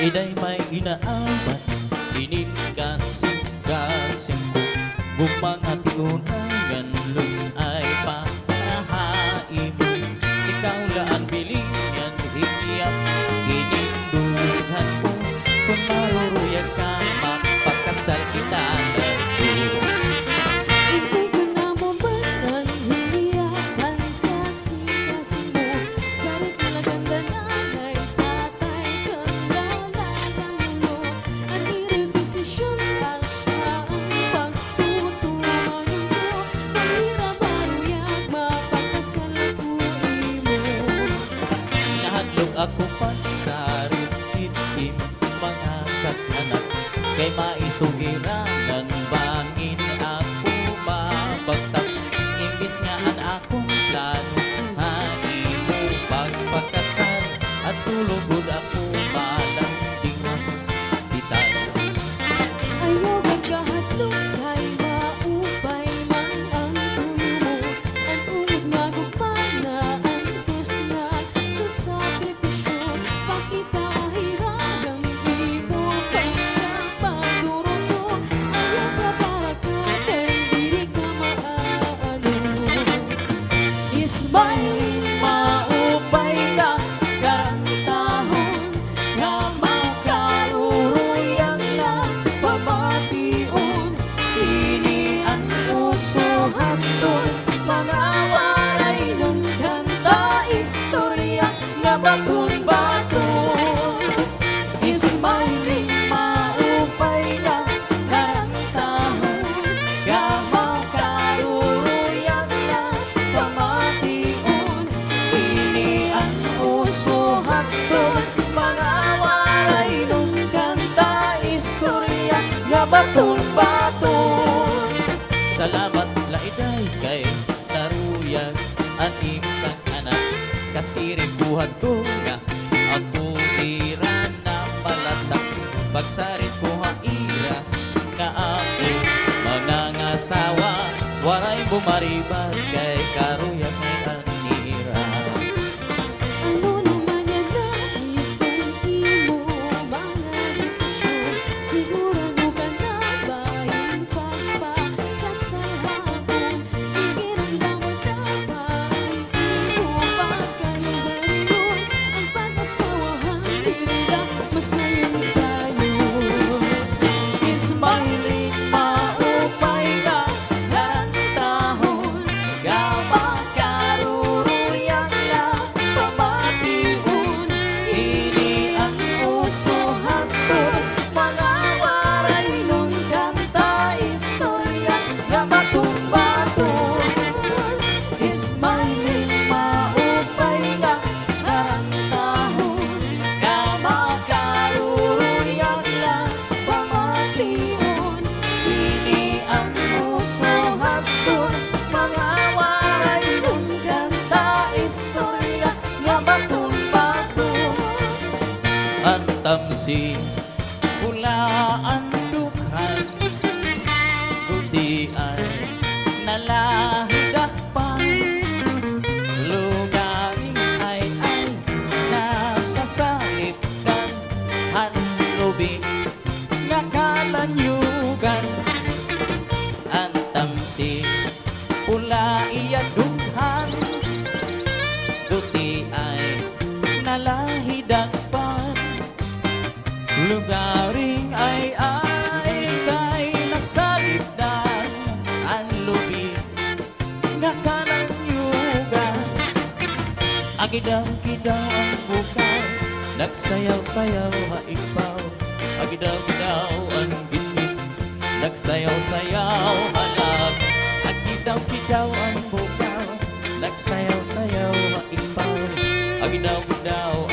Iday may inaabat, init kasing-kasing ko. Bumangati unangan, lus ay panahain mo. Ikaw laan bilingan, higiyap, inindulhan ko. Kung maruruyag ka, magpakasal kita na ko. Hindi ko na mabalang hiniyakan kasing-kasing mo. Sarit na ganda nanay, tatay, kanlalagang ulo. Ang hirap desisyon lang siya ang pagtutungan ko. Mahirap maruyag, mapakasal ako imo. Nahadlok ako pagsarit, itim mga katanak. Kay maisugiran ng bangin ako mabagtak. Imbis nga ang akong plano, hani mo pagpakasal. At tulugod ako balang tingos bitan. Ayaw magkahatlong kay maupay man ang tuyo mo. Ang ungod nga gupana, ang tus na sa sakripisyo. Pakita ahiragang ibo pagkapaduro ko. Ayaw ka para ka, kay dili ka maano. Ismail, maupay na karantahon, nga makaruruyang na pamation. Kini ang uso hapton, mga waray nun kanta istorya nga baton-baton. Ismail, maupay na karantahon, nga makaruruyang na pamation. Kini ang uso hapton, mga waray nun kanta istorya nga baton-baton. Salamat laiday kay naruyag aning kang anak. Kasiring buhat ko nga ako ira na malatak. Pagsarit ko haira nga ako mangangasawa. Waray bumaribag kay karuyag may anira. Ano naman yan na itong imo mga desisyon? Sigurado ka na ba yung pagpakasal hapon? Ikiramdaman ka ba imo pagkalugarin mo? Ang pag-asawahan tila masayang sayo. Ismail, maupay na karantahon, nga makaruruyang na pamation. Ini ang uso hapton, mga waray nun kanta istorya nga baton-baton. Ismail, maupay na karantahon, nga makaruruyang na pamation. Ini ang uso hapton, mga waray nun kanta istorya nga baton-baton. Ang tamsi pulaan dukhan, kundi ay nalahidakpan. Lugaring ay nasa salipkan, hanlubing nga kalanyugan. Ang tamsi pula iya dukhan, kundi ay nalahidakpan. Lugaring ay kay nasalipdan, ang lubig nga kalanyugan. Agidaw-gidaw ang bukaw, nagsayaw-sayaw haipaw. Agidaw-gidaw ang gitgit, nagsayaw-sayaw halag. Agidaw-gidaw ang bukaw, nagsayaw-sayaw haipaw. Agidaw-gidaw